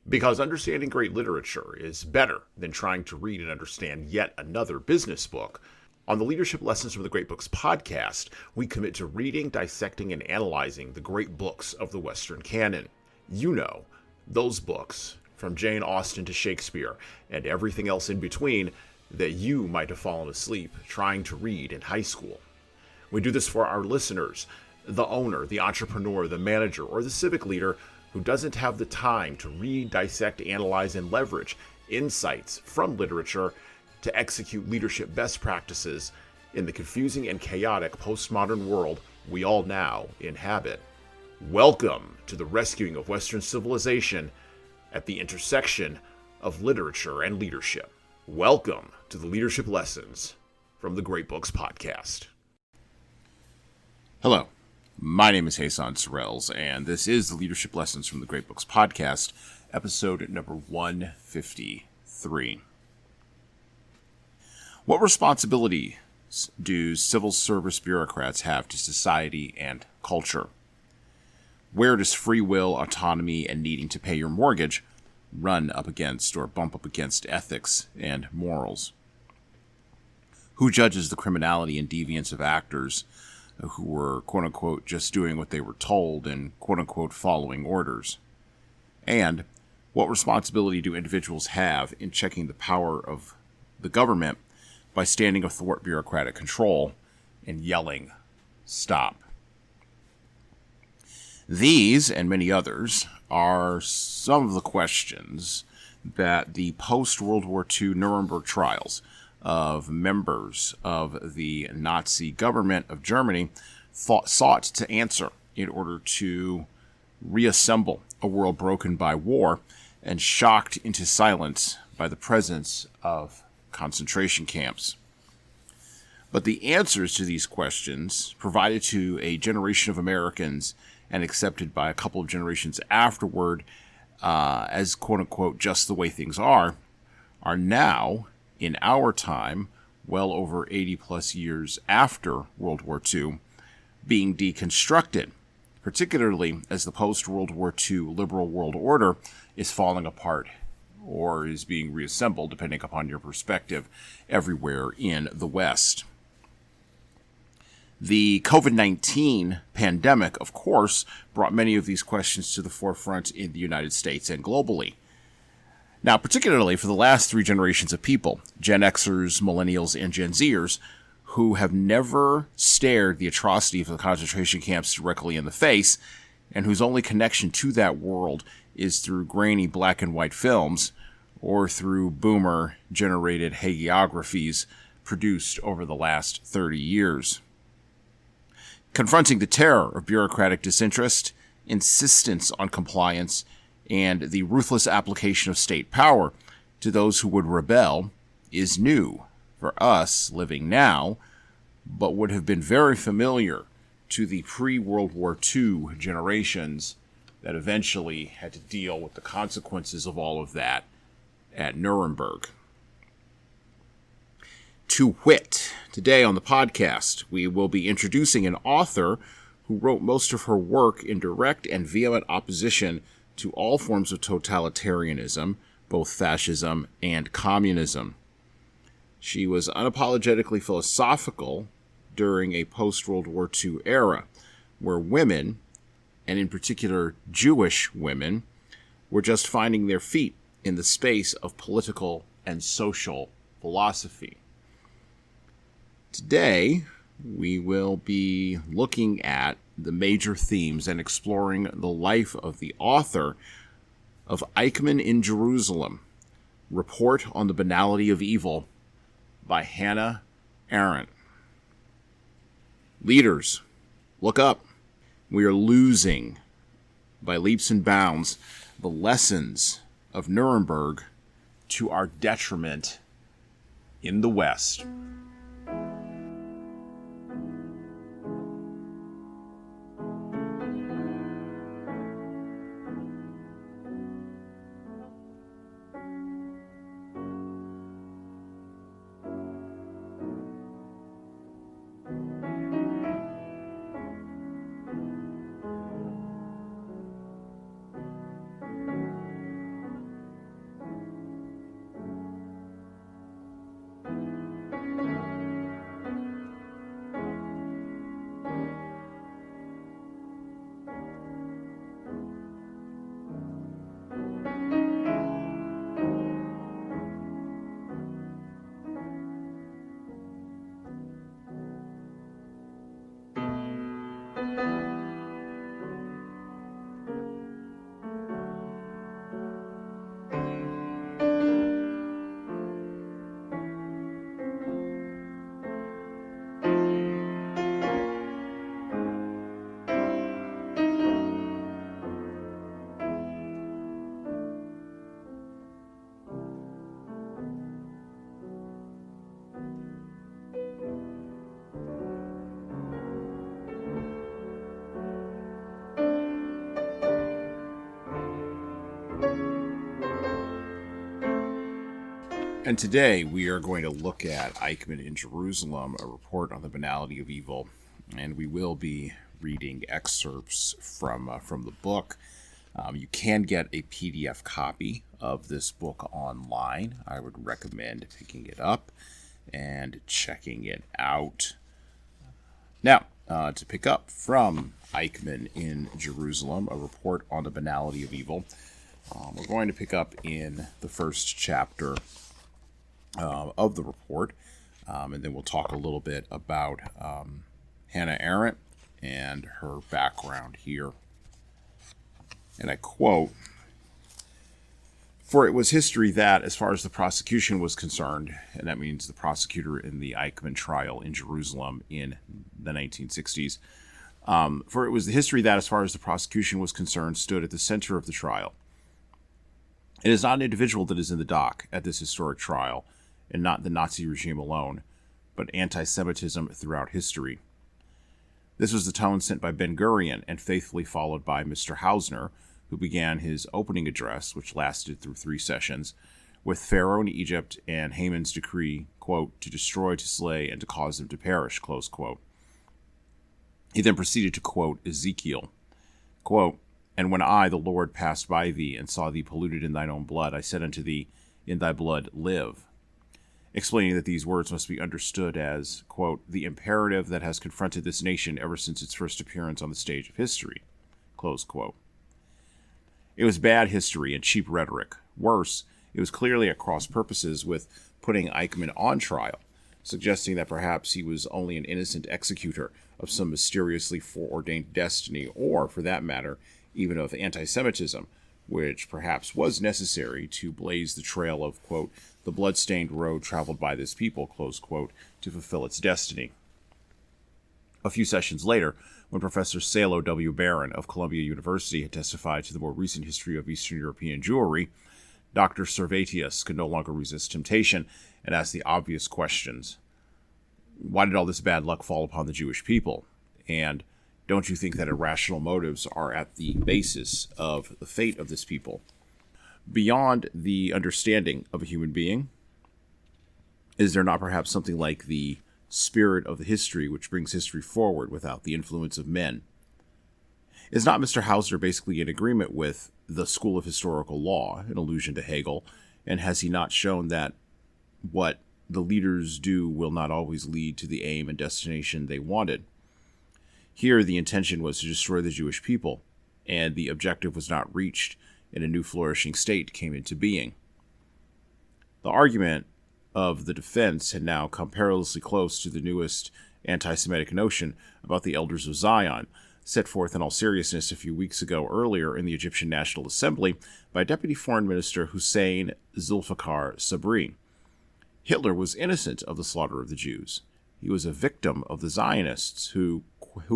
Because understanding great literature is better than trying to read and understand yet another business book. On the Leadership Lessons from the Great Books podcast, we commit to reading, dissecting, and analyzing the great books of the Western canon. You know, those books, from Jane Austen to Shakespeare, and everything else in between, that you might have fallen asleep trying to read in high school. We do this for our listeners, the owner, the entrepreneur, the manager, or the civic leader who doesn't have the time to read, dissect, analyze, and leverage insights from literature to execute leadership best practices in the confusing and chaotic postmodern world we all now inhabit. Welcome to the rescuing of Western civilization at the intersection of literature and leadership. Welcome to the Leadership Lessons from the Great Books podcast. Hello, my name is Jesan, and this is the Leadership Lessons from the Great Books podcast, episode number 153. What responsibilities do civil service bureaucrats have to society and culture? Where does free will, autonomy, and needing to pay your mortgage run up against or bump up against ethics and morals? Who judges the criminality and deviance of actors who were, quote-unquote, just doing what they were told and, quote-unquote, following orders? And what responsibility do individuals have in checking the power of the government by standing athwart bureaucratic control and yelling, "Stop"? These, and many others, are some of the questions that the post-World War II Nuremberg trials of members of the Nazi government of Germany sought to answer in order to reassemble a world broken by war and shocked into silence by the presence of concentration camps. But the answers to these questions, provided to a generation of Americans and accepted by a couple of generations afterward as, quote-unquote, just the way things are now, in our time, well over 80 plus years after World War II, being deconstructed, particularly as the post-World War II liberal world order is falling apart or is being reassembled, depending upon your perspective, everywhere in the West. The COVID-19 pandemic, of course, brought many of these questions to the forefront in the United States and globally. Now, particularly for the last three generations of people, Gen Xers, Millennials, and Gen Zers, who have never stared the atrocity of the concentration camps directly in the face, and whose only connection to that world is through grainy black and white films or through boomer-generated hagiographies produced over the last 30 years. Confronting the terror of bureaucratic disinterest, insistence on compliance, and the ruthless application of state power to those who would rebel is new for us living now, but would have been very familiar to the pre-World War II generations that eventually had to deal with the consequences of all of that at Nuremberg. To wit, today on the podcast, we will be introducing an author who wrote most of her work in direct and vehement opposition to all forms of totalitarianism, both fascism and communism. She was unapologetically philosophical during a post-World War II era, where women, and in particular Jewish women, were just finding their feet in the space of political and social philosophy. Today, we will be looking at the major themes and exploring the life of the author of Eichmann in Jerusalem, Report on the Banality of Evil by Hannah Arendt. Leaders, look up. We are losing, by leaps and bounds, the lessons of Nuremberg to our detriment in the West. And today we are going to look at Eichmann in Jerusalem, a report on the banality of evil, and we will be reading excerpts from the book. You can get a PDF copy of this book online. I would recommend picking it up and checking it out. Now, to pick up from Eichmann in Jerusalem, a report on the banality of evil, we're going to pick up in the first chapter of the report, and then we'll talk a little bit about Hannah Arendt and her background here. And I quote, "For it was history that, as far as the prosecution was concerned," and that means the prosecutor in the Eichmann trial in Jerusalem in the 1960s, "for it was the history that, as far as the prosecution was concerned, stood at the center of the trial. It is not an individual that is in the dock at this historic trial, and not the Nazi regime alone, but anti-Semitism throughout history. This was the tone sent by Ben-Gurion and faithfully followed by Mr. Hausner, who began his opening address, which lasted through 3 sessions, with Pharaoh in Egypt and Haman's decree, quote, to destroy, to slay, and to cause them to perish, close quote. He then proceeded to quote Ezekiel, quote, and when I, the Lord, passed by thee and saw thee polluted in thine own blood, I said unto thee, in thy blood live, explaining that these words must be understood as, quote, the imperative that has confronted this nation ever since its first appearance on the stage of history, close quote. It was bad history and cheap rhetoric. Worse, it was clearly at cross purposes with putting Eichmann on trial, suggesting that perhaps he was only an innocent executor of some mysteriously foreordained destiny, or, for that matter, even of anti-Semitism, which perhaps was necessary to blaze the trail of, quote, the blood-stained road traveled by this people, close quote, to fulfill its destiny. A few sessions later, when Professor Salo W. Barron of Columbia University had testified to the more recent history of Eastern European Jewry, Dr. Servatius could no longer resist temptation and asked the obvious questions. Why did all this bad luck fall upon the Jewish people? And don't you think that irrational motives are at the basis of the fate of this people? Beyond the understanding of a human being, is there not perhaps something like the spirit of the history which brings history forward without the influence of men? Is not Mr. Hausner basically in agreement with the school of historical law, an allusion to Hegel, and has he not shown that what the leaders do will not always lead to the aim and destination they wanted? Here, the intention was to destroy the Jewish people, and the objective was not reached, and a new flourishing state came into being. The argument of the defense had now come perilously close to the newest anti-Semitic notion about the elders of Zion, set forth in all seriousness a few weeks ago earlier in the Egyptian National Assembly by Deputy Foreign Minister Hussein Zulfikar Sabri. Hitler was innocent of the slaughter of the Jews. He was a victim of the Zionists who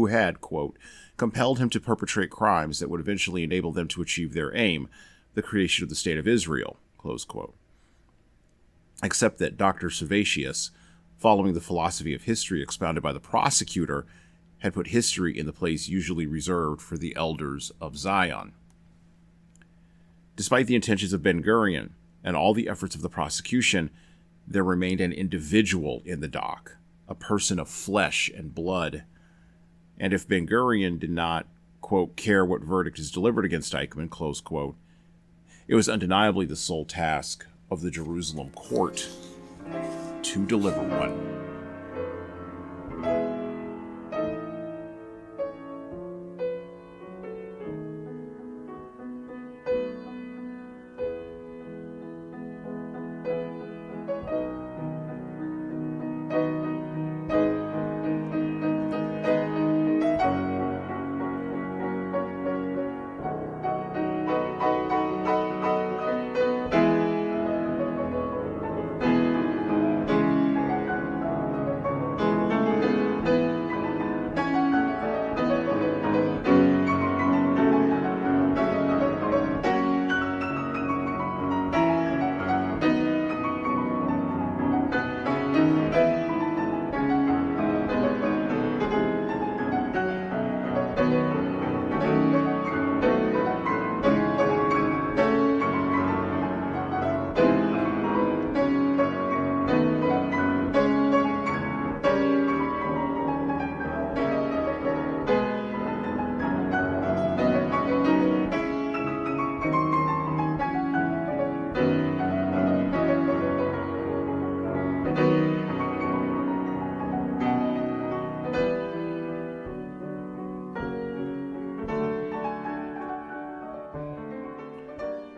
had, quote, compelled him to perpetrate crimes that would eventually enable them to achieve their aim, the creation of the State of Israel, close quote. Except that Dr. Servatius, following the philosophy of history expounded by the prosecutor, had put history in the place usually reserved for the elders of Zion. Despite the intentions of Ben-Gurion and all the efforts of the prosecution, there remained an individual in the dock, a person of flesh and blood. And if Ben-Gurion did not, quote, care what verdict is delivered against Eichmann, close quote, it was undeniably the sole task of the Jerusalem court to deliver one.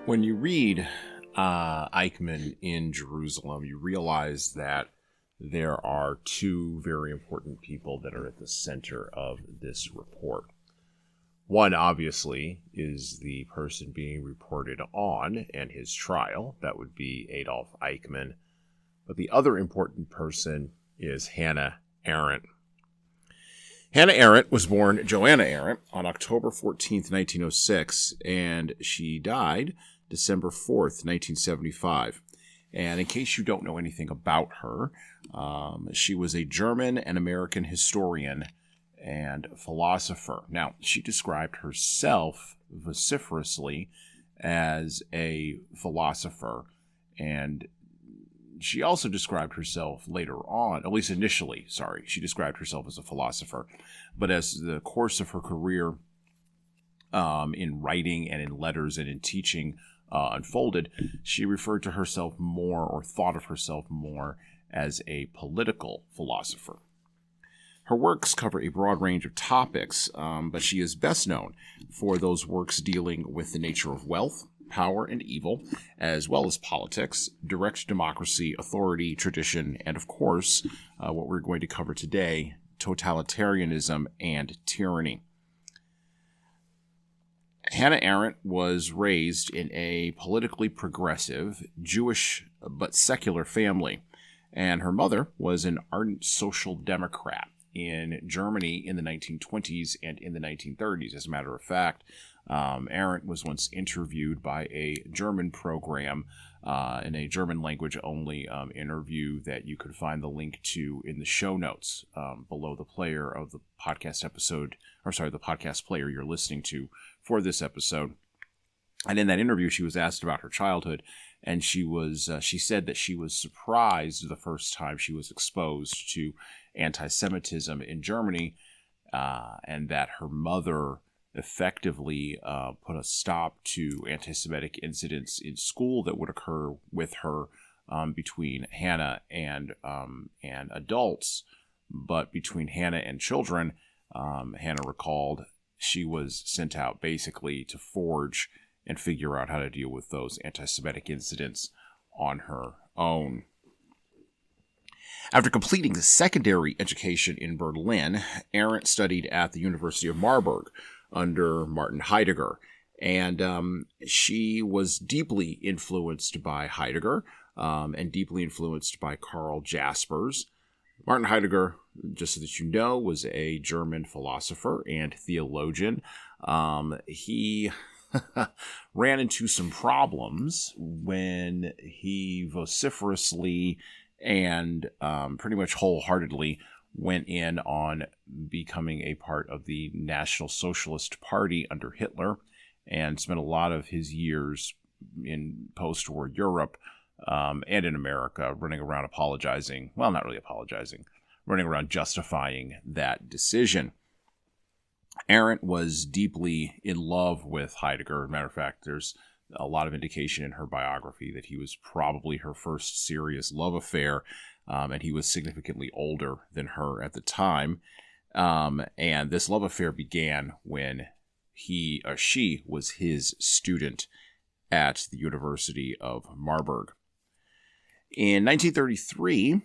When you read Eichmann in Jerusalem, you realize that there are two very important people that are at the center of this report. One, obviously, is the person being reported on and his trial. That would be Adolf Eichmann. But the other important person is Hannah Arendt. Hannah Arendt was born Joanna Arendt on October 14th, 1906, and she died December 4th, 1975. And in case you don't know anything about her, she was a German and American historian and philosopher. Now, she described herself vociferously as a philosopher, and she also described herself later on, at least initially, she described herself as a philosopher. But as the course of her career in writing and in letters and in teaching unfolded, she referred to herself more, or thought of herself more, as a political philosopher. Her works cover a broad range of topics, but she is best known for those works dealing with the nature of wealth, power, and evil, as well as politics, direct democracy, authority, tradition, and of course, what we're going to cover today, totalitarianism and tyranny. Hannah Arendt was raised in a politically progressive, Jewish but secular family, and her mother was an ardent social democrat in Germany in the 1920s and in the 1930s. As a matter of fact, Arendt was once interviewed by a German program in a German language only interview that you could find the link to in the show notes below the player of the podcast episode, the podcast player you're listening to for this episode. And in that interview, she was asked about her childhood, and she said that she was surprised the first time she was exposed to anti-Semitism in Germany, and that her mother effectively put a stop to anti-Semitic incidents in school that would occur with her between Hannah and adults. But between Hannah and children, Hannah recalled, she was sent out basically to forge and figure out how to deal with those anti-Semitic incidents on her own. After completing the secondary education in Berlin, Arendt studied at the University of Marburg under Martin Heidegger, and she was deeply influenced by Heidegger and deeply influenced by Karl Jaspers. Martin Heidegger, just so that you know, was a German philosopher and theologian. He ran into some problems when he vociferously and pretty much wholeheartedly went in on becoming a part of the National Socialist Party under Hitler, and spent a lot of his years in post-war Europe and in America running around running around justifying that decision. Arendt was deeply in love with Heidegger. As a matter of fact, there's a lot of indication in her biography that he was probably her first serious love affair, and he was significantly older than her at the time. And this love affair began when she was his student at the University of Marburg. In 1933,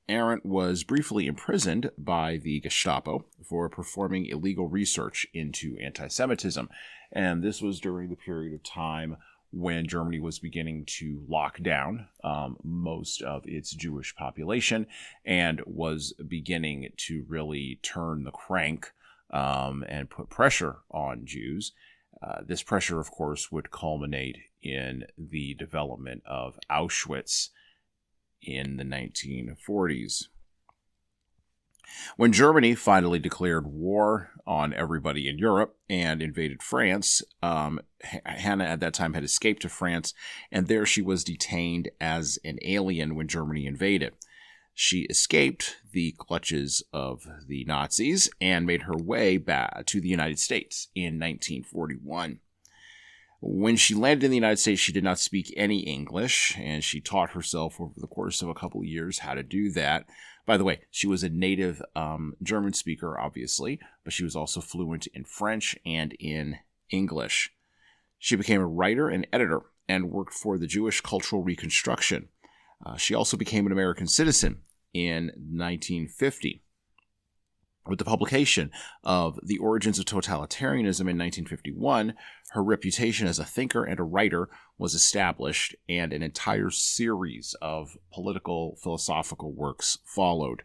Arendt was briefly imprisoned by the Gestapo for performing illegal research into anti-Semitism. And this was during the period of time when Germany was beginning to lock down most of its Jewish population and was beginning to really turn the crank and put pressure on Jews. This pressure, of course, would culminate in the development of Auschwitz in the 1940s. When Germany finally declared war on everybody in Europe and invaded France, Hannah at that time had escaped to France, and there she was detained as an alien when Germany invaded. She escaped the clutches of the Nazis and made her way back to the United States in 1941. When she landed in the United States, she did not speak any English, and she taught herself over the course of a couple of years how to do that. By the way, she was a native German speaker, obviously, but she was also fluent in French and in English. She became a writer and editor and worked for the Jewish Cultural Reconstruction. She also became an American citizen in 1950. With the publication of The Origins of Totalitarianism in 1951, her reputation as a thinker and a writer was established, and an entire series of political philosophical works followed.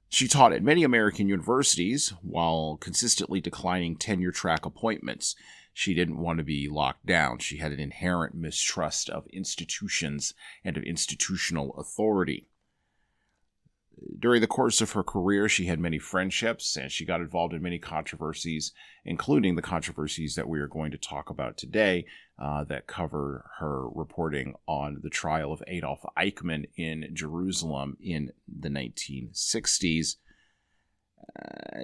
She taught at many American universities while consistently declining tenure-track appointments. She didn't want to be locked down. She had an inherent mistrust of institutions and of institutional authority. During the course of her career, she had many friendships, and she got involved in many controversies, including the controversies that we are going to talk about today that cover her reporting on the trial of Adolf Eichmann in Jerusalem in the 1960s.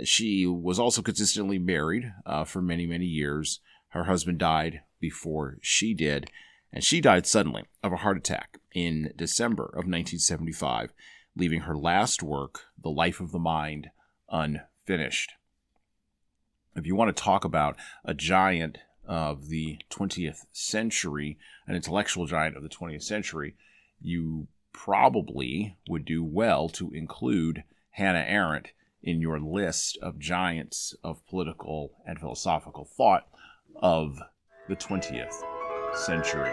She was also consistently married for many, many years. Her husband died before she did, and she died suddenly of a heart attack in December of 1975, leaving her last work, The Life of the Mind, unfinished. If you want to talk about a giant of the 20th century, an intellectual giant of the 20th century, you probably would do well to include Hannah Arendt in your list of giants of political and philosophical thought of the 20th century.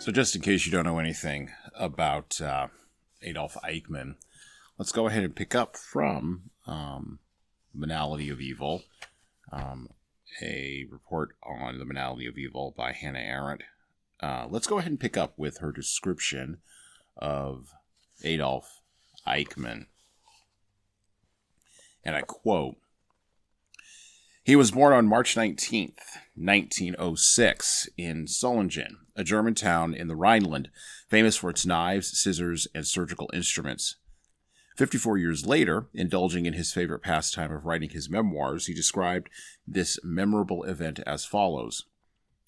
So just in case you don't know anything about Adolf Eichmann, let's go ahead and pick up from Banality of Evil, a report on the Banality of Evil by Hannah Arendt. Let's go ahead and pick up with her description of Adolf Eichmann. And I quote, "He was born on March 19th, 1906, in Solingen, a German town in the Rhineland, famous for its knives, scissors, and surgical instruments. 54 years later, indulging in his favorite pastime of writing his memoirs, he described this memorable event as follows,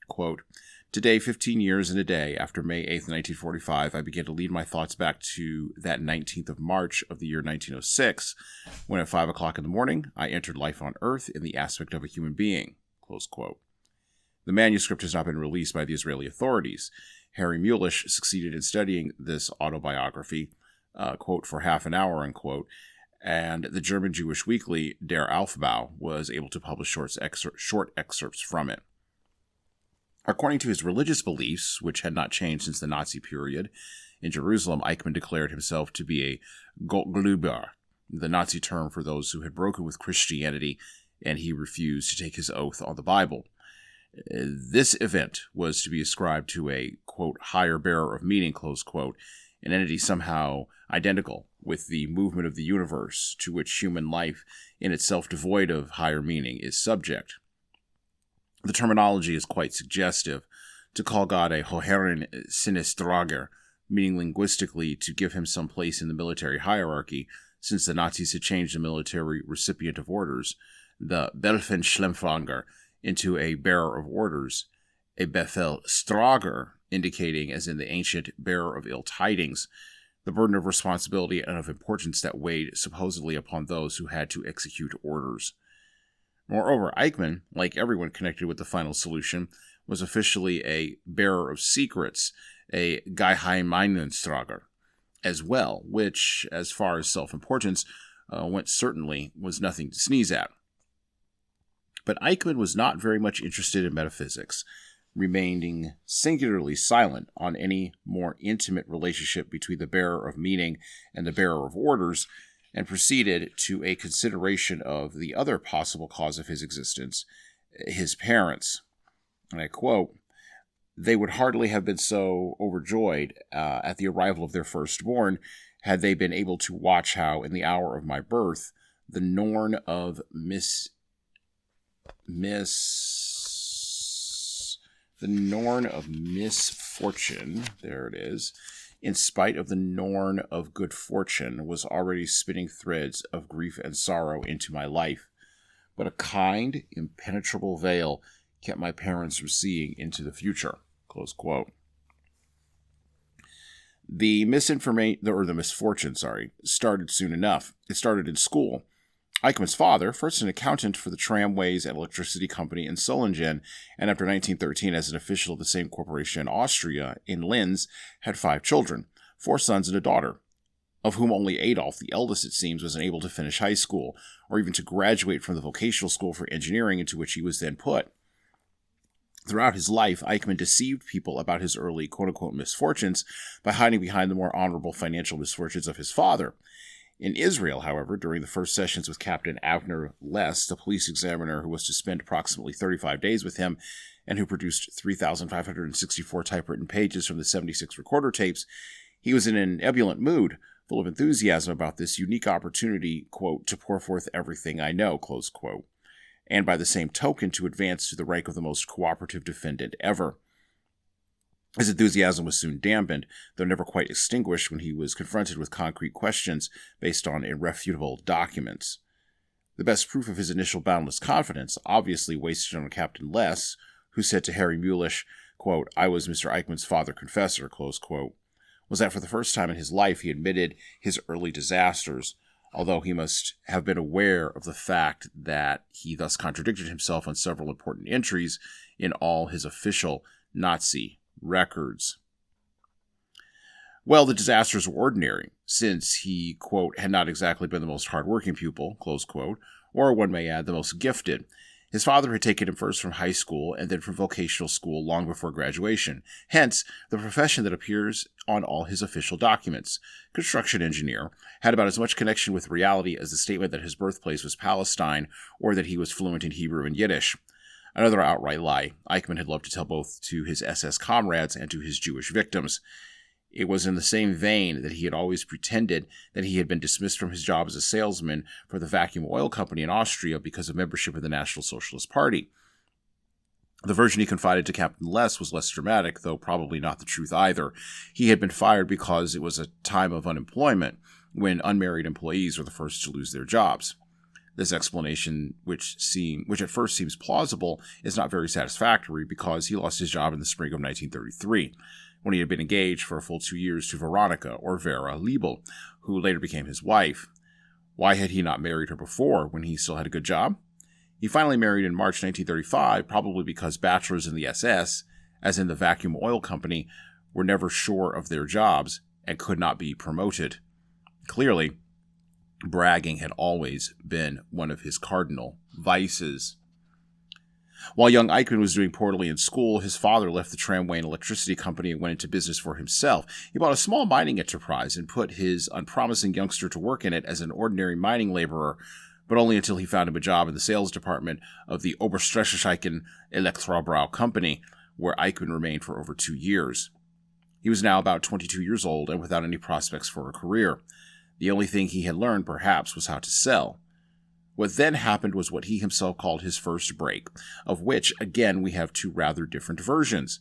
quote, "Today, 15 years and a day after May 8th, 1945, I began to lead my thoughts back to that 19th of March of the year 1906, when at 5 o'clock in the morning, I entered life on Earth in the aspect of a human being," close quote. The manuscript has not been released by the Israeli authorities. Harry Mulisch succeeded in studying this autobiography, quote, for half an hour, unquote, and the German Jewish weekly Der Aufbau was able to publish short excerpts from it. According to his religious beliefs, which had not changed since the Nazi period, in Jerusalem, Eichmann declared himself to be a Gottgläubiger, the Nazi term for those who had broken with Christianity, and he refused to take his oath on the Bible. This event was to be ascribed to a, quote, higher bearer of meaning, close quote, an entity somehow identical with the movement of the universe to which human life, in itself devoid of higher meaning, is subject. The terminology is quite suggestive. To call God a Höheren Sinnestrager, meaning linguistically to give him some place in the military hierarchy, since the Nazis had changed the military recipient of orders, the Befehlsempfänger, into a bearer of orders, a Befehlstrager, indicating, as in the ancient bearer of ill tidings, the burden of responsibility and of importance that weighed supposedly upon those who had to execute orders. Moreover, Eichmann, like everyone connected with the final solution, was officially a bearer of secrets, a Geheimnistrager, as well, which, as far as self-importance went, certainly was nothing to sneeze at. But Eichmann was not very much interested in metaphysics, remaining singularly silent on any more intimate relationship between the bearer of meaning and the bearer of orders, and proceeded to a consideration of the other possible cause of his existence, his parents. And I quote, "They would hardly have been so overjoyed at the arrival of their firstborn had they been able to watch how, in the hour of my birth, the Norn of misfortune, there it is, in spite of the Norn of good fortune, was already spinning threads of grief and sorrow into my life. But a kind, impenetrable veil kept my parents from seeing into the future." Close quote. The misfortune, started soon enough. It started in school. Eichmann's father, first an accountant for the tramways and electricity company in Solingen, and after 1913 as an official of the same corporation in Austria, in Linz, had 5 children, 4 sons and a daughter, of whom only Adolf, the eldest it seems, was unable to finish high school, or even to graduate from the vocational school for engineering into which he was then put. Throughout his life, Eichmann deceived people about his early quote-unquote misfortunes by hiding behind the more honorable financial misfortunes of his father. In Israel, however, during the first sessions with Captain Avner Less, the police examiner who was to spend approximately 35 days with him and who produced 3,564 typewritten pages from the 76 recorder tapes, he was in an ebullient mood, full of enthusiasm about this unique opportunity, quote, "to pour forth everything I know," close quote, and by the same token to advance to the rank of the most cooperative defendant ever. His enthusiasm was soon dampened, though never quite extinguished, when he was confronted with concrete questions based on irrefutable documents. The best proof of his initial boundless confidence, obviously wasted on Captain Less, who said to Harry Mulisch, quote, "I was Mr. Eichmann's father-confessor," close quote, was that for the first time in his life he admitted his early disasters, although he must have been aware of the fact that he thus contradicted himself on several important entries in all his official Nazi records. Well, the disasters were ordinary, since he, quote, had not exactly been the most hard-working pupil, close quote, or, one may add, the most gifted. His father had taken him first from high school and then from vocational school long before graduation, hence the profession that appears on all his official documents. Construction engineer had about as much connection with reality as the statement that his birthplace was Palestine or that he was fluent in Hebrew and Yiddish. Another outright lie Eichmann had loved to tell both to his SS comrades and to his Jewish victims. It was in the same vein that he had always pretended that he had been dismissed from his job as a salesman for the vacuum oil company in Austria because of membership in the National Socialist Party. The version he confided to Captain Less was less dramatic, though probably not the truth either. He had been fired because it was a time of unemployment, when unmarried employees were the first to lose their jobs. This explanation, which at first seems plausible, is not very satisfactory because he lost his job in the spring of 1933, when he had been engaged for a full 2 years to Veronica, or Vera Liebel, who later became his wife. Why had he not married her before, when he still had a good job? He finally married in March 1935, probably because bachelors in the SS, as in the vacuum oil company, were never sure of their jobs and could not be promoted. Clearly, bragging had always been one of his cardinal vices. While young Eichmann was doing poorly in school, his father left the tramway and electricity company and went into business for himself. He bought a small mining enterprise and put his unpromising youngster to work in it as an ordinary mining laborer, but only until he found him a job in the sales department of the Oberstraßischen Elektrobrau company, where Eichmann remained for over 2 years. He was now about 22 years old and without any prospects for a career. The only thing he had learned, perhaps, was how to sell. What then happened was what he himself called his first break, of which, again, we have 2 rather different versions.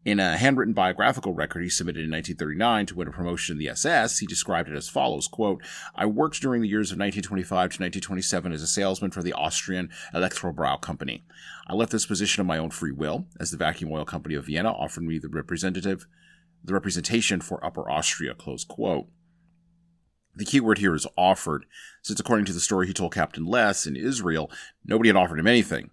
In a handwritten biographical record he submitted in 1939 to win a promotion in the SS, he described it as follows, quote, "I worked during the years of 1925 to 1927 as a salesman for the Austrian Elektrobrau Company. I left this position of my own free will, as the Vacuum Oil Company of Vienna offered me the representation for Upper Austria," close quote. The key word here is offered, since according to the story he told Captain Less in Israel, nobody had offered him anything.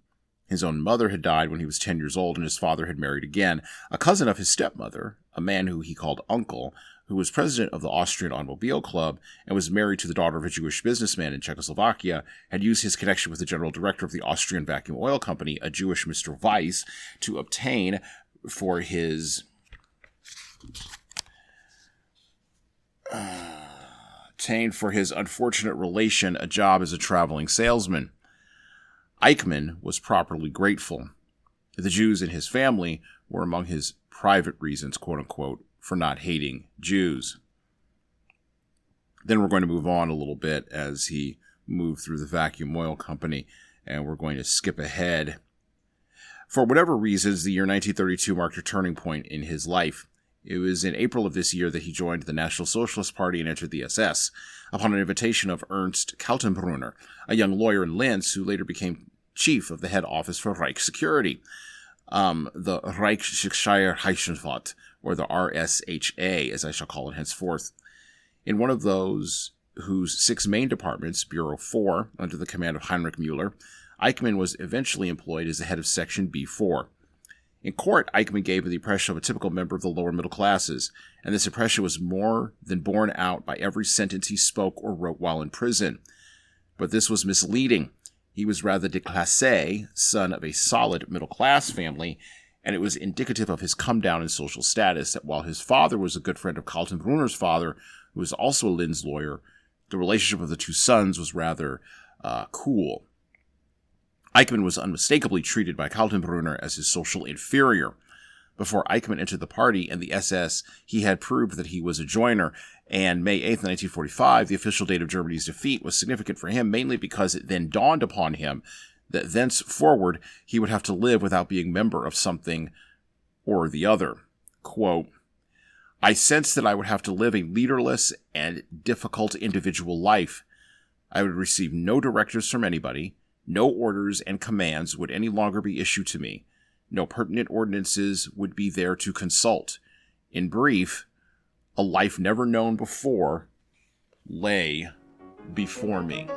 His own mother had died when he was 10 years old, and his father had married again, a cousin of his stepmother, a man who he called uncle, who was president of the Austrian Automobile Club and was married to the daughter of a Jewish businessman in Czechoslovakia, had used his connection with the general director of the Austrian Vacuum Oil Company, a Jewish Mr. Weiss, to obtain for his unfortunate relation a job as a traveling salesman. Eichmann was properly grateful. The Jews in his family were among his private reasons, quote-unquote, for not hating Jews. Then we're going to move on a little bit as he moved through the Vacuum Oil Company, and we're going to skip ahead. For whatever reasons, the year 1932 marked a turning point in his life. It was in April of this year that he joined the National Socialist Party and entered the SS, upon an invitation of Ernst Kaltenbrunner, a young lawyer in Linz who later became chief of the head office for Reich Security, the Reichssicherheitsrat, or the RSHA, as I shall call it henceforth. In one of those whose 6 main departments, Bureau 4, under the command of Heinrich Müller, Eichmann was eventually employed as the head of Section B4. In court, Eichmann gave the impression of a typical member of the lower middle classes, and this impression was more than borne out by every sentence he spoke or wrote while in prison. But this was misleading. He was rather déclassé, son of a solid middle-class family, and it was indicative of his come-down in social status that while his father was a good friend of Kaltenbrunner's father, who was also a Linz lawyer, the relationship of the two sons was rather cool. Eichmann was unmistakably treated by Kaltenbrunner as his social inferior. Before Eichmann entered the party and the SS, he had proved that he was a joiner, and May 8, 1945, the official date of Germany's defeat, was significant for him mainly because it then dawned upon him that thenceforward he would have to live without being member of something or the other. Quote, "I sensed that I would have to live a leaderless and difficult individual life. I would receive no directives from anybody. No orders and commands would any longer be issued to me. No pertinent ordinances would be there to consult. In brief, a life never known before lay before me."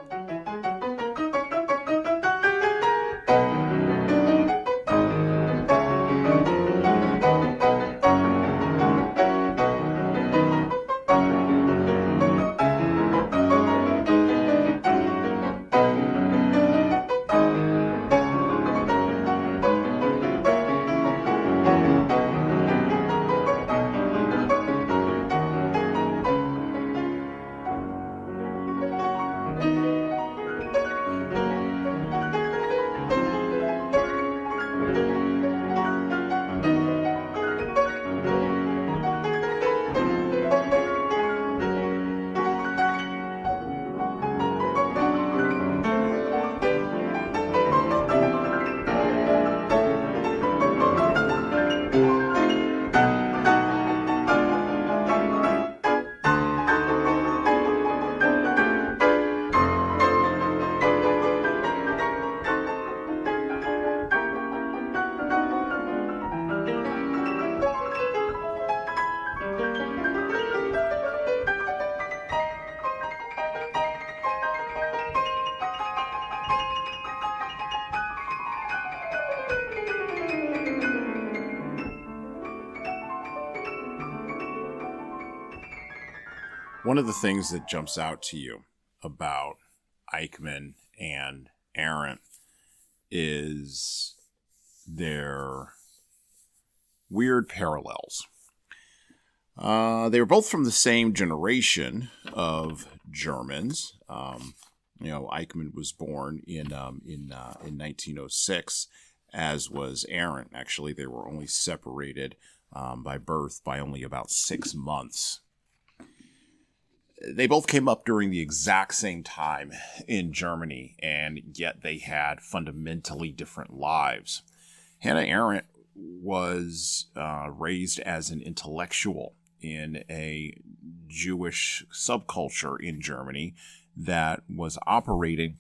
One of the things that jumps out to you about Eichmann and Arendt is their weird parallels. They were both from the same generation of Germans. Eichmann was born in 1906, as was Arendt. Actually, they were only separated by birth by only about 6 months. They both came up during the exact same time in Germany, and yet they had fundamentally different lives. Hannah Arendt was raised as an intellectual in a Jewish subculture in Germany that was operating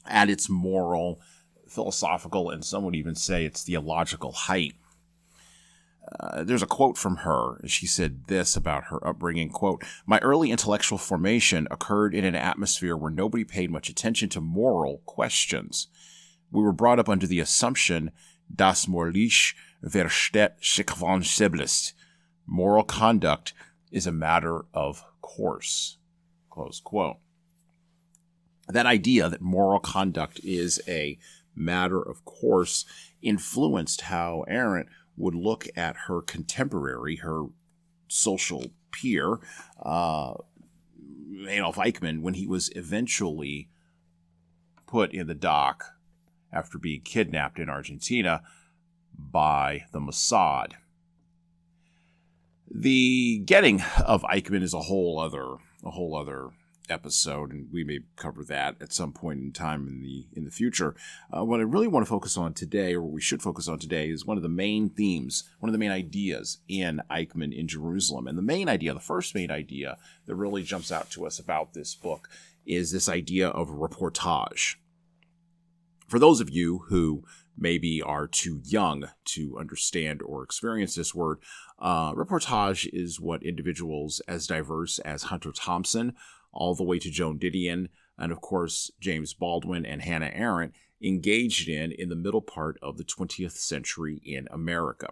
at its moral, philosophical, and some would even say its theological height. There's a quote from her. She said this about her upbringing, quote, "My early intellectual formation occurred in an atmosphere where nobody paid much attention to moral questions. We were brought up under the assumption, das moralisch versteht sich von selbst. Moral conduct is a matter of course," close quote. That idea that moral conduct is a matter of course influenced how Arendt would look at her contemporary, her social peer, Adolf Eichmann, when he was eventually put in the dock after being kidnapped in Argentina by the Mossad. The getting of Eichmann is a whole other episode, and we may cover that at some point in time in the future. What I really want to focus on today, or what we should focus on today, is one of the main themes, one of the main ideas in Eichmann in Jerusalem. And the first main idea that really jumps out to us about this book is this idea of reportage. For those of you who maybe are too young to understand or experience this word, reportage is what individuals as diverse as Hunter Thompson, all the way to Joan Didion, and of course James Baldwin and Hannah Arendt engaged in the middle part of the 20th century in America.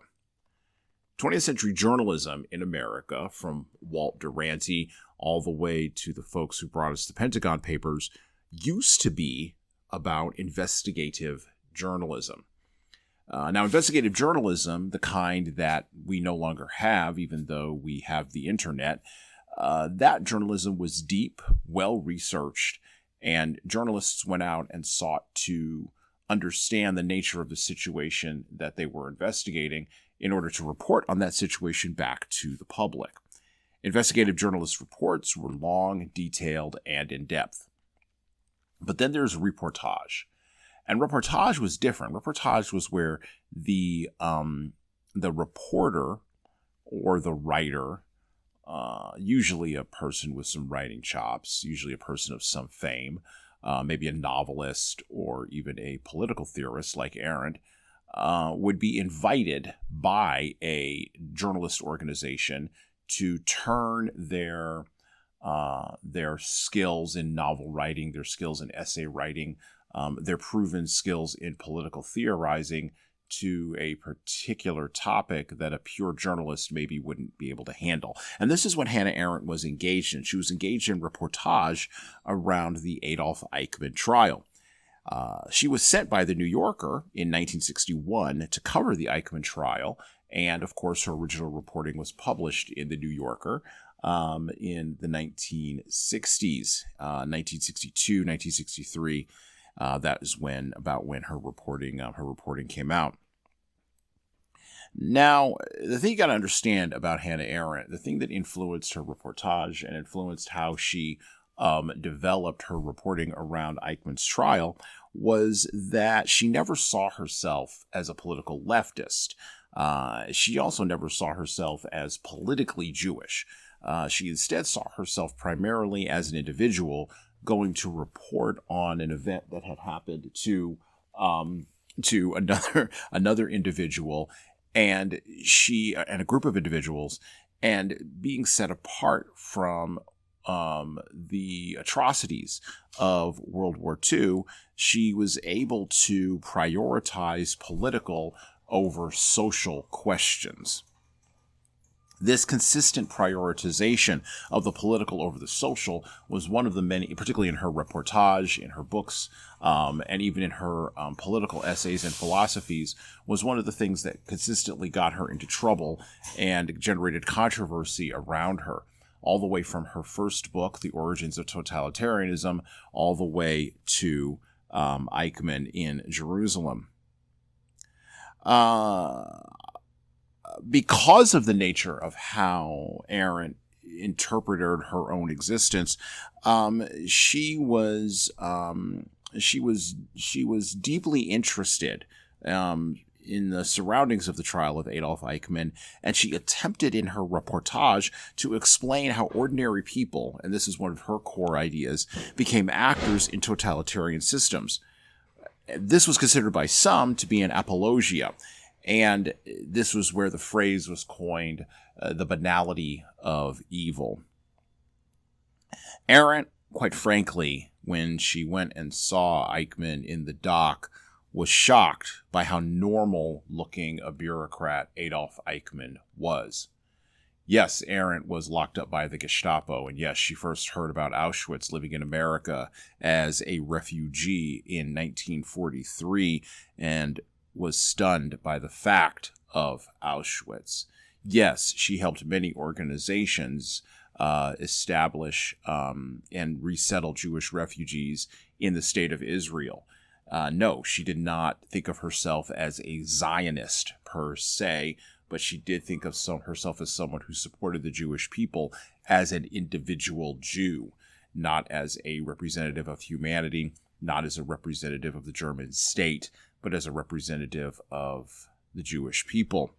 20th century journalism in America, from Walt Durante all the way to the folks who brought us the Pentagon Papers, used to be about investigative journalism. Now, investigative journalism, the kind that we no longer have, even though we have the internet, that journalism was deep, well-researched, and journalists went out and sought to understand the nature of the situation that they were investigating in order to report on that situation back to the public. Investigative journalist reports were long, detailed, and in-depth. But then there's reportage. And reportage was different. Reportage was where the reporter or the writer, usually a person with some writing chops, usually a person of some fame, maybe a novelist or even a political theorist like Arendt, would be invited by a journalist organization to turn their skills in novel writing, their skills in essay writing, their proven skills in political theorizing to a particular topic that a pure journalist maybe wouldn't be able to handle. And this is what Hannah Arendt was engaged in. She was engaged in reportage around the Adolf Eichmann trial. She was sent by the New Yorker in 1961 to cover the Eichmann trial, and of course her original reporting was published in the New Yorker in the 1960s, 1962, 1963. That is about when her reporting came out. Now, the thing you got to understand about Hannah Arendt, the thing that influenced her reportage and influenced how she developed her reporting around Eichmann's trial, was that she never saw herself as a political leftist. She also never saw herself as politically Jewish. She instead saw herself primarily as an individual going to report on an event that had happened to another individual, and a group of individuals, and being set apart from the atrocities of World War II, she was able to prioritize political over social questions. This consistent prioritization of the political over the social was one of the many, particularly in her reportage, in her books, and even in her political essays and philosophies, was one of the things that consistently got her into trouble and generated controversy around her, all the way from her first book, The Origins of Totalitarianism, all the way to Eichmann in Jerusalem. Because of the nature of how Arendt interpreted her own existence, she was deeply interested in the surroundings of the trial of Adolf Eichmann, and she attempted in her reportage to explain how ordinary people, and this is one of her core ideas, became actors in totalitarian systems. This was considered by some to be an apologia, and this was where the phrase was coined, the banality of evil. Arendt, quite frankly, when she went and saw Eichmann in the dock, was shocked by how normal-looking a bureaucrat Adolf Eichmann was. Yes, Arendt was locked up by the Gestapo, and yes, she first heard about Auschwitz living in America as a refugee in 1943 and was stunned by the fact of Auschwitz. Yes, she helped many organizations establish and resettle Jewish refugees in the state of Israel. No, she did not think of herself as a Zionist per se, but she did think of herself as someone who supported the Jewish people as an individual Jew, not as a representative of humanity, not as a representative of the German state, but as a representative of the Jewish people.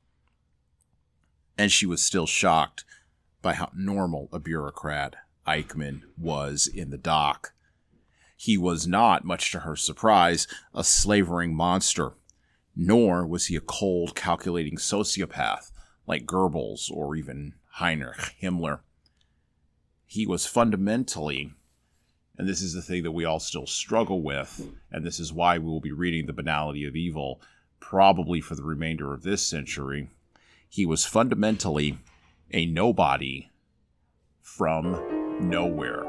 And she was still shocked by how normal a bureaucrat Eichmann was in the dock. He was not, much to her surprise, a slavering monster, nor was he a cold, calculating sociopath like Goebbels or even Heinrich Himmler. He was fundamentally, and this is the thing that we all still struggle with, and this is why we will be reading The Banality of Evil probably for the remainder of this century, he was fundamentally a nobody from nowhere.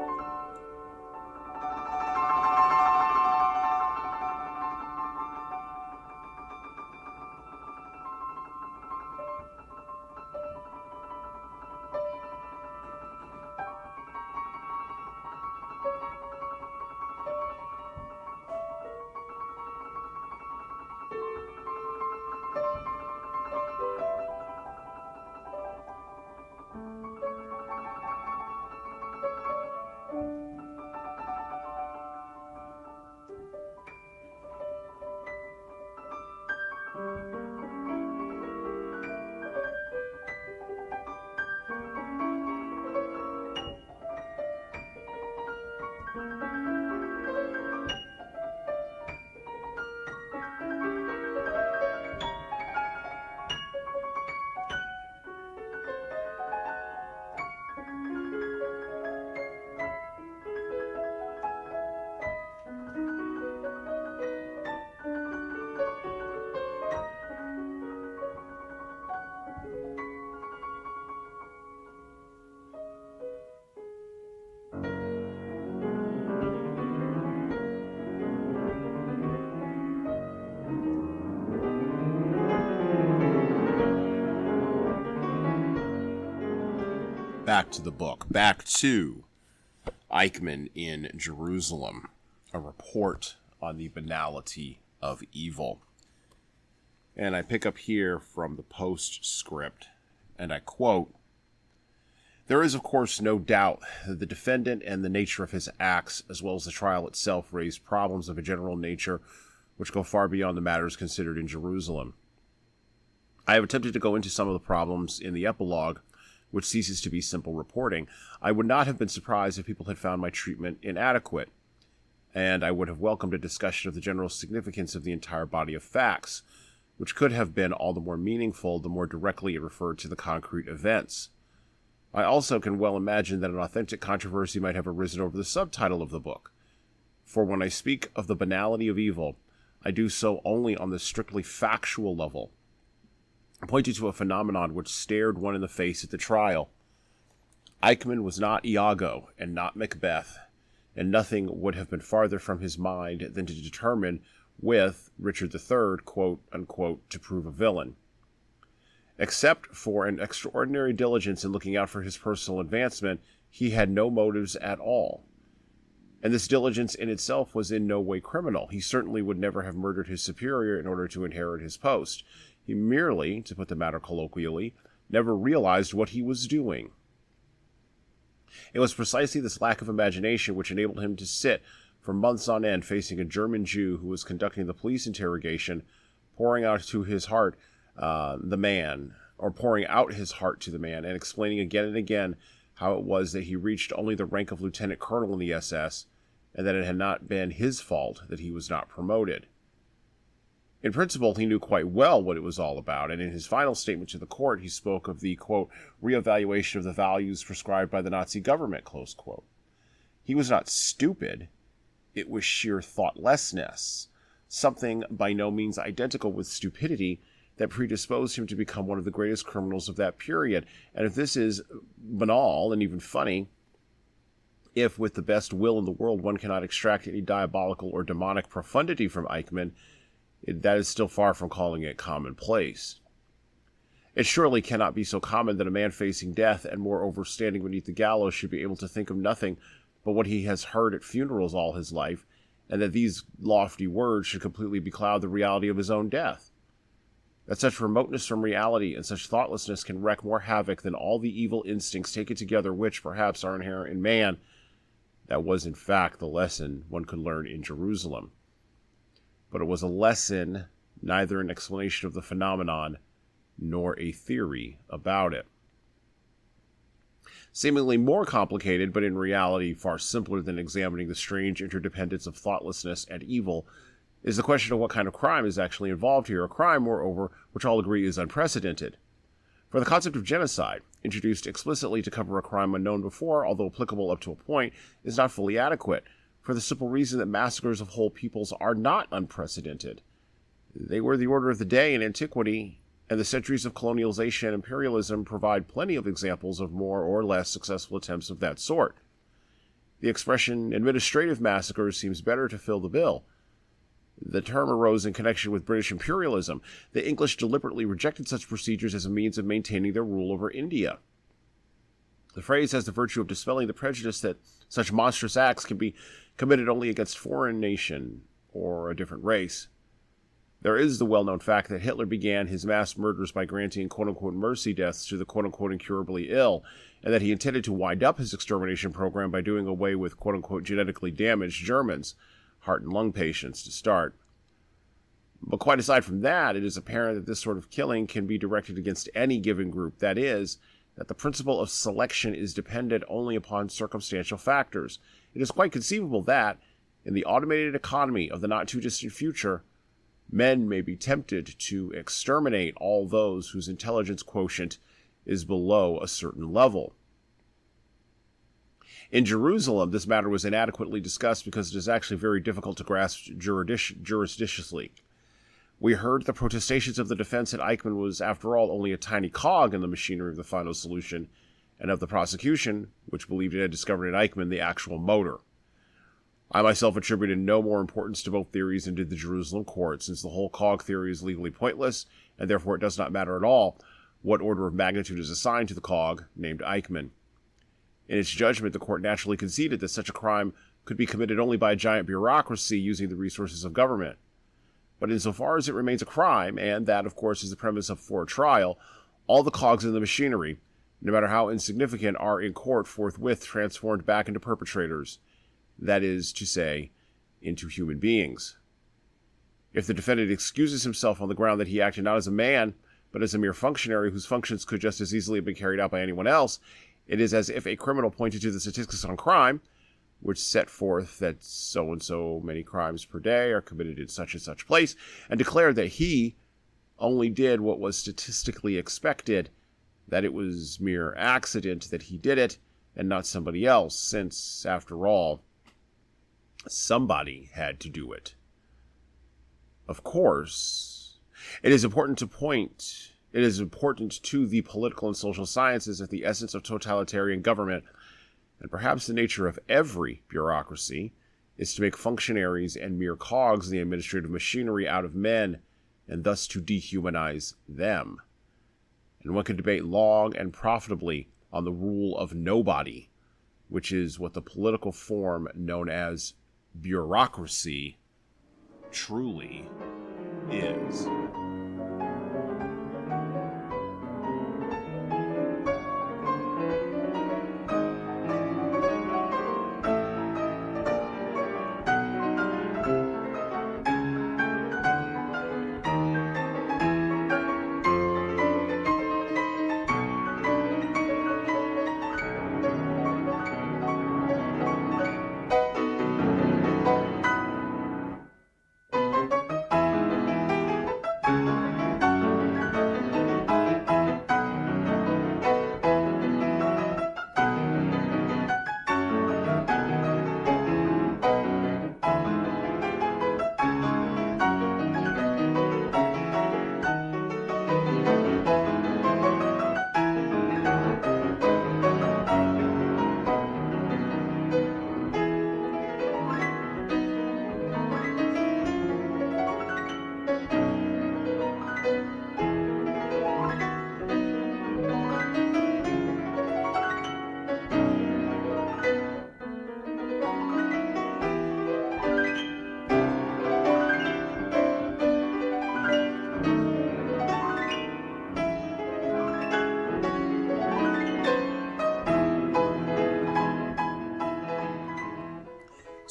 Back to the book, back to Eichmann in Jerusalem, a report on the banality of evil. And I pick up here from the postscript, and I quote, "There is, of course, no doubt that the defendant and the nature of his acts, as well as the trial itself, raise problems of a general nature which go far beyond the matters considered in Jerusalem. I have attempted to go into some of the problems in the epilogue, which ceases to be simple reporting. I would not have been surprised if people had found my treatment inadequate, and I would have welcomed a discussion of the general significance of the entire body of facts, which could have been all the more meaningful the more directly it referred to the concrete events. I also can well imagine that an authentic controversy might have arisen over the subtitle of the book, for when I speak of the banality of evil, I do so only on the strictly factual level, pointing to a phenomenon which stared one in the face at the trial. Eichmann was not Iago and not Macbeth, and nothing would have been farther from his mind than to determine with Richard III, quote, unquote, to prove a villain. Except for an extraordinary diligence in looking out for his personal advancement, he had no motives at all. And this diligence in itself was in no way criminal. He certainly would never have murdered his superior in order to inherit his post. He merely, to put the matter colloquially, never realized what he was doing. It was precisely this lack of imagination which enabled him to sit for months on end facing a German Jew who was conducting the police interrogation, pouring out to his heart the man, or pouring out his heart to the man, and explaining again and again how it was that he reached only the rank of lieutenant colonel in the SS, and that it had not been his fault that he was not promoted. In principle, he knew quite well what it was all about, and in his final statement to the court, he spoke of the, quote, reevaluation of the values prescribed by the Nazi government, close quote. He was not stupid. It was sheer thoughtlessness, something by no means identical with stupidity, that predisposed him to become one of the greatest criminals of that period. And if this is banal and even funny, if with the best will in the world one cannot extract any diabolical or demonic profundity from Eichmann, that is still far from calling it commonplace. It surely cannot be so common that a man facing death and moreover standing beneath the gallows should be able to think of nothing but what he has heard at funerals all his life, and that these lofty words should completely becloud the reality of his own death. That such remoteness from reality and such thoughtlessness can wreak more havoc than all the evil instincts taken together which, perhaps, are inherent in man, that was in fact the lesson one could learn in Jerusalem. But it was a lesson, neither an explanation of the phenomenon, nor a theory about it. Seemingly more complicated, but in reality far simpler than examining the strange interdependence of thoughtlessness and evil, is the question of what kind of crime is actually involved here, a crime, moreover, which all agree is unprecedented. For the concept of genocide, introduced explicitly to cover a crime unknown before, although applicable up to a point, is not fully adequate, for the simple reason that massacres of whole peoples are not unprecedented. They were the order of the day in antiquity, and the centuries of colonialization and imperialism provide plenty of examples of more or less successful attempts of that sort. The expression administrative massacres seems better to fill the bill. The term arose in connection with British imperialism. The English deliberately rejected such procedures as a means of maintaining their rule over India. The phrase has the virtue of dispelling the prejudice that such monstrous acts can be committed only against foreign nation or a different race. There is the well-known fact that Hitler began his mass murders by granting quote-unquote mercy deaths to the quote-unquote incurably ill, and that he intended to wind up his extermination program by doing away with quote-unquote genetically damaged Germans, heart and lung patients to start. But quite aside from that, it is apparent that this sort of killing can be directed against any given group. That is, that the principle of selection is dependent only upon circumstantial factors. It is quite conceivable that, in the automated economy of the not-too-distant future, men may be tempted to exterminate all those whose intelligence quotient is below a certain level. In Jerusalem, this matter was inadequately discussed because it is actually very difficult to grasp jurisdictionally. We heard the protestations of the defense that Eichmann was, after all, only a tiny cog in the machinery of the final solution, and of the prosecution, which believed it had discovered in Eichmann the actual motor. I myself attributed no more importance to both theories than did the Jerusalem court, since the whole cog theory is legally pointless, and therefore it does not matter at all what order of magnitude is assigned to the cog named Eichmann. In its judgment, the court naturally conceded that such a crime could be committed only by a giant bureaucracy using the resources of government. But insofar as it remains a crime, and that, of course, is the premise for a trial, all the cogs in the machinery, no matter how insignificant, are in court forthwith transformed back into perpetrators, that is to say, into human beings. If the defendant excuses himself on the ground that he acted not as a man, but as a mere functionary whose functions could just as easily have been carried out by anyone else, it is as if a criminal pointed to the statistics on crime, which set forth that so-and-so many crimes per day are committed in such and such place, and declared that he only did what was statistically expected, that it was mere accident that he did it, and not somebody else, since, after all, somebody had to do it. Of course, it is important to the political and social sciences that the essence of totalitarian government, and perhaps the nature of every bureaucracy, is to make functionaries and mere cogs in the administrative machinery out of men, and thus to dehumanize them. And one can debate long and profitably on the rule of nobody, which is what the political form known as bureaucracy truly is.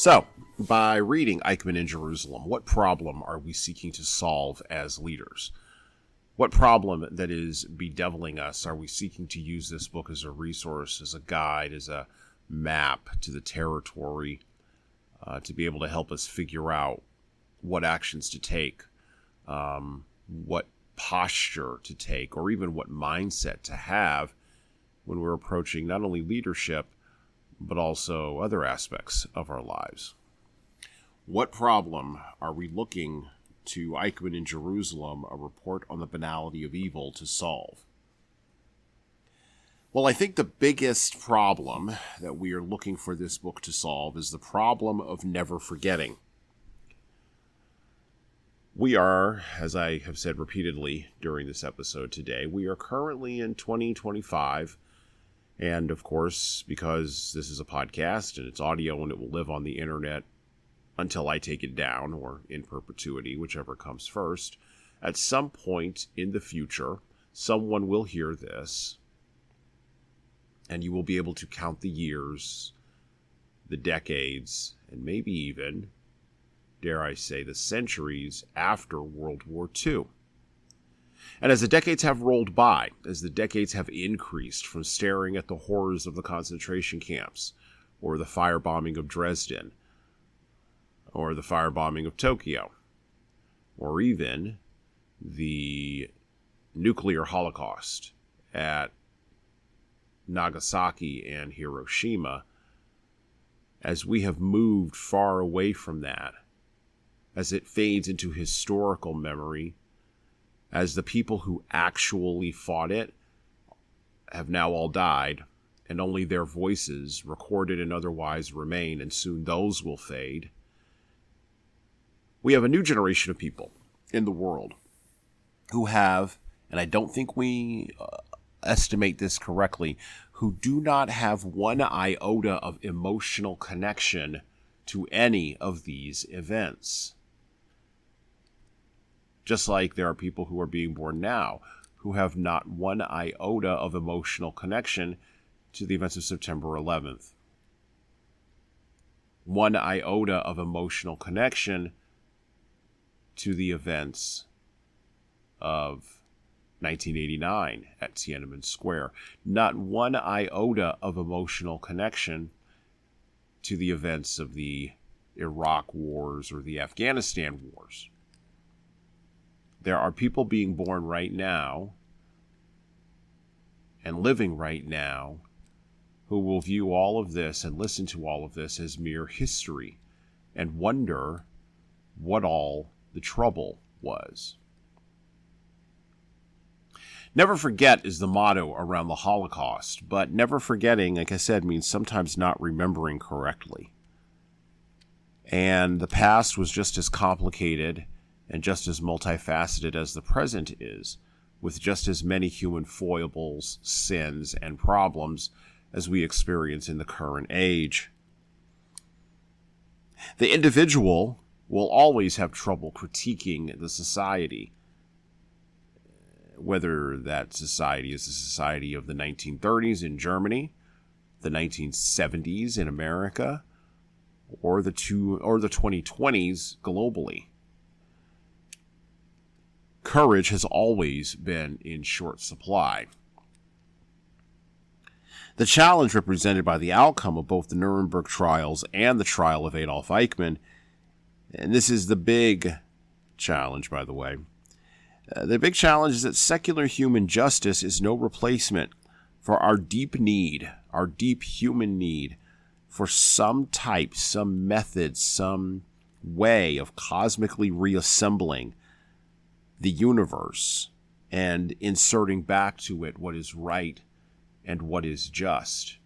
So, by reading Eichmann in Jerusalem, what problem are we seeking to solve as leaders? What problem that is bedeviling us are we seeking to use this book as a resource, as a guide, as a map to the territory, to be able to help us figure out what actions to take, what posture to take, or even what mindset to have when we're approaching not only leadership, but also other aspects of our lives? What problem are we looking to Eichmann in Jerusalem, a report on the banality of evil, to solve? Well, I think the biggest problem that we are looking for this book to solve is the problem of never forgetting. We are, as I have said repeatedly during this episode today, we are currently in 2025. And of course, because this is a podcast and it's audio and it will live on the internet until I take it down, or in perpetuity, whichever comes first, at some point in the future, someone will hear this, and you will be able to count the years, the decades, and maybe even, dare I say, the centuries after World War II. And as the decades have rolled by, as the decades have increased from staring at the horrors of the concentration camps, or the firebombing of Dresden, or the firebombing of Tokyo, or even the nuclear holocaust at Nagasaki and Hiroshima, as we have moved far away from that, as it fades into historical memory, as the people who actually fought it have now all died, and only their voices, recorded and otherwise, remain, and soon those will fade. We have a new generation of people in the world who have, and I don't think we estimate this correctly, who do not have one iota of emotional connection to any of these events. Just like there are people who are being born now who have not one iota of emotional connection to the events of September 11th. One iota of emotional connection to the events of 1989 at Tiananmen Square. Not one iota of emotional connection to the events of the Iraq wars or the Afghanistan wars. There are people being born right now and living right now who will view all of this and listen to all of this as mere history and wonder what all the trouble was. Never forget is the motto around the Holocaust, but never forgetting, like I said, means sometimes not remembering correctly. And the past was just as complicated and just as multifaceted as the present is, with just as many human foibles, sins, and problems as we experience in the current age. The individual will always have trouble critiquing the society, whether that society is the society of the 1930s in Germany, the 1970s in America, or the 2020s globally. Courage has always been in short supply. The challenge represented by the outcome of both the Nuremberg trials and the trial of Adolf Eichmann, and this is the big challenge, by the way, the big challenge is that secular human justice is no replacement for our deep need, our deep human need for some type, some method, some way of cosmically reassembling the universe and inserting back to it what is right and what is just.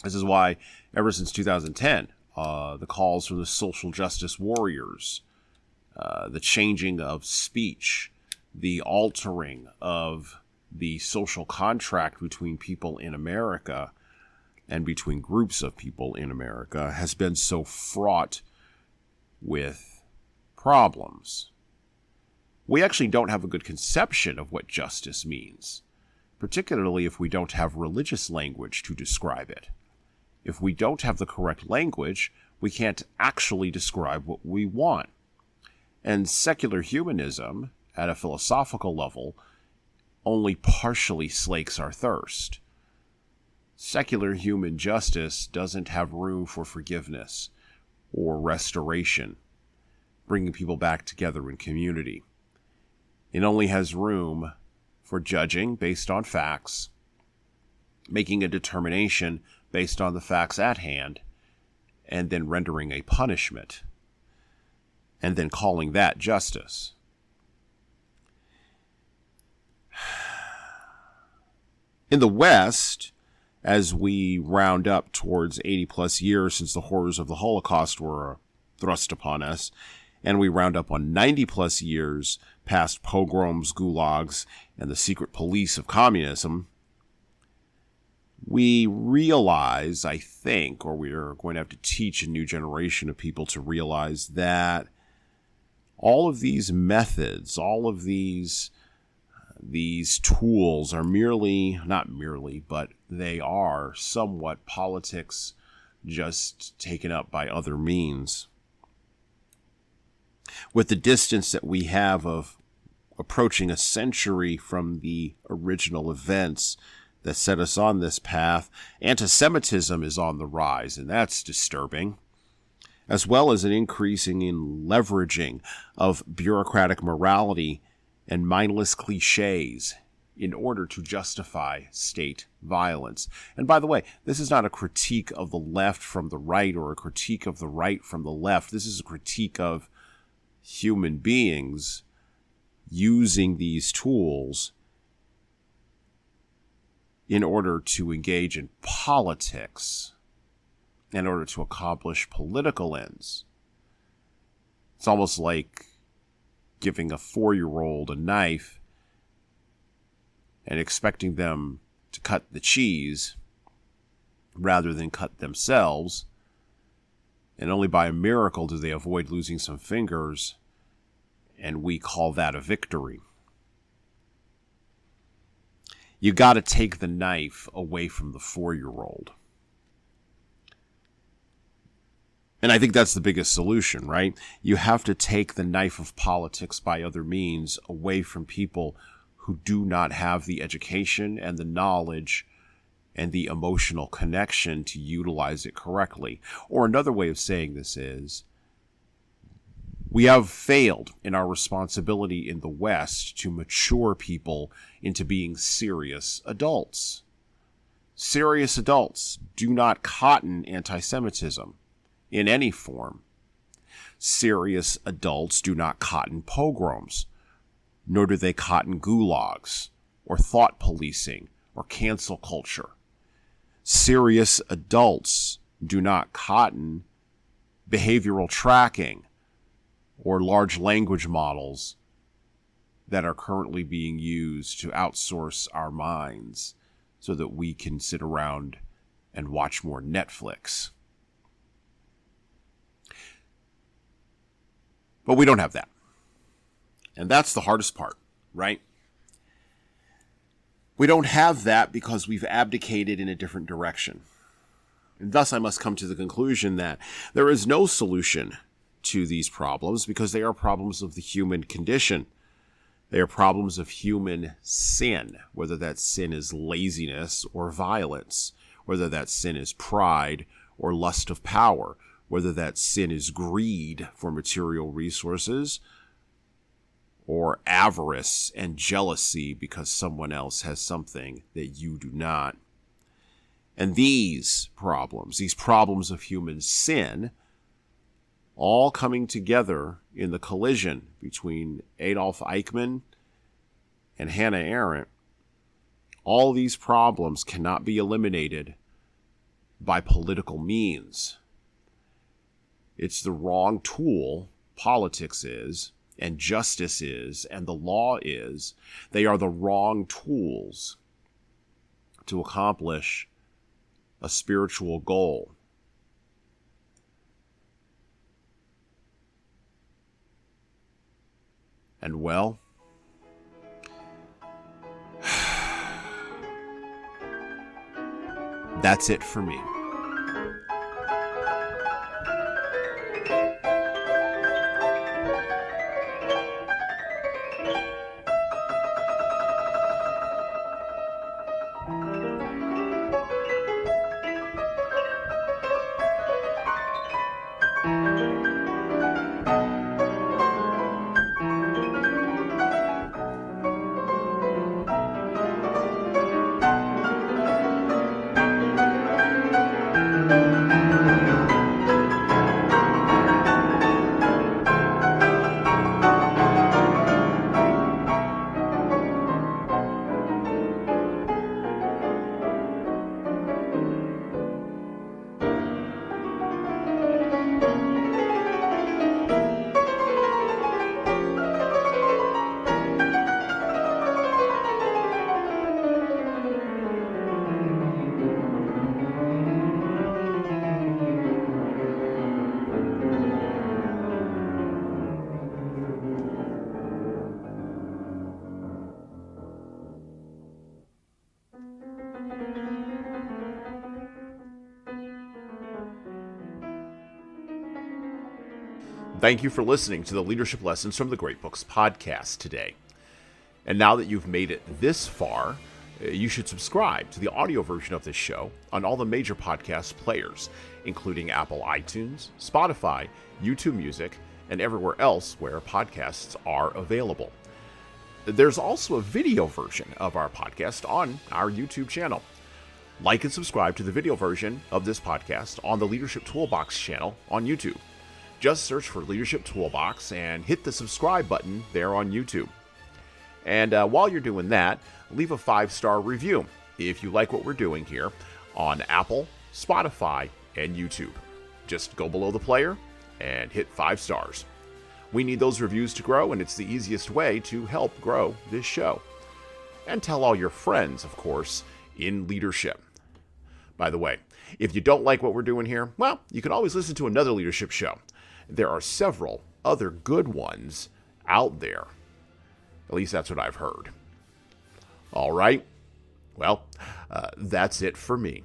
This is why, ever since 2010, the calls from the social justice warriors, the changing of speech, the altering of the social contract between people in America and between groups of people in America has been so fraught with problems. We actually don't have a good conception of what justice means, particularly if we don't have religious language to describe it. If we don't have the correct language, We can't actually describe what we want. And secular humanism, at a philosophical level, only partially slakes our thirst. Secular human justice doesn't have room for forgiveness or restoration, bringing people back together in community. It only has room for judging based on facts, making a determination based on the facts at hand, and then rendering a punishment, and then calling that justice. In the West, as we round up towards 80 plus years since the horrors of the Holocaust were thrust upon us, and we round up on 90 plus years past pogroms, gulags, and the secret police of communism, we realize, I think, or we are going to have to teach a new generation of people to realize that all of these methods, all of these tools are not merely, but they are somewhat politics just taken up by other means. With the distance that we have of approaching a century from the original events that set us on this path, antisemitism is on the rise, and that's disturbing, as well as an increasing in leveraging of bureaucratic morality and mindless cliches in order to justify state violence. And by the way, this is not a critique of the left from the right or a critique of the right from the left. This is a critique of human beings using these tools in order to engage in politics, in order to accomplish political ends. It's almost like giving a 4-year-old a knife and expecting them to cut the cheese rather than cut themselves, and only by a miracle do they avoid losing some fingers, and we call that a victory. You got to take the knife away from the 4-year-old. And I think that's the biggest solution, right? You have to take the knife of politics by other means away from people who do not have the education and the knowledge and the emotional connection to utilize it correctly. Or another way of saying this is, we have failed in our responsibility in the West to mature people into being serious adults. Serious adults do not cotton anti-Semitism in any form. Serious adults do not cotton pogroms, nor do they cotton gulags, or thought policing, or cancel culture. Serious adults do not cotton behavioral tracking, or large language models that are currently being used to outsource our minds so that we can sit around and watch more Netflix. But we don't have that. And that's the hardest part, right? We don't have that because we've abdicated in a different direction. And thus I must come to the conclusion that there is no solution to these problems because they are problems of the human condition. They are problems of human sin, whether that sin is laziness or violence, whether that sin is pride or lust of power, whether that sin is greed for material resources or avarice and jealousy because someone else has something that you do not. And these problems of human sin, all coming together in the collision between Adolf Eichmann and Hannah Arendt, all these problems cannot be eliminated by political means. It's the wrong tool, politics is, and justice is, and the law is. They are the wrong tools to accomplish a spiritual goal. And well, that's it for me. thank you for listening to the Leadership Lessons from the Great Books podcast today. And now that you've made it this far, you should subscribe to the audio version of this show on all the major podcast players, including Apple iTunes, Spotify, YouTube Music, and everywhere else where podcasts are available. There's also a video version of our podcast on our YouTube channel. Like and subscribe to the video version of this podcast on the Leadership Toolbox channel on YouTube. Just search for Leadership Toolbox and hit the subscribe button there on YouTube. And while you're doing that, leave a 5-star review if you like what we're doing here on Apple, Spotify, and YouTube. Just go below the player and hit 5 stars. We need those reviews to grow, and it's the easiest way to help grow this show. And tell all your friends, of course, in leadership. By the way, if you don't like what we're doing here, well, you can always listen to another leadership show. There are several other good ones out there. At least that's what I've heard. All right. Well, that's it for me.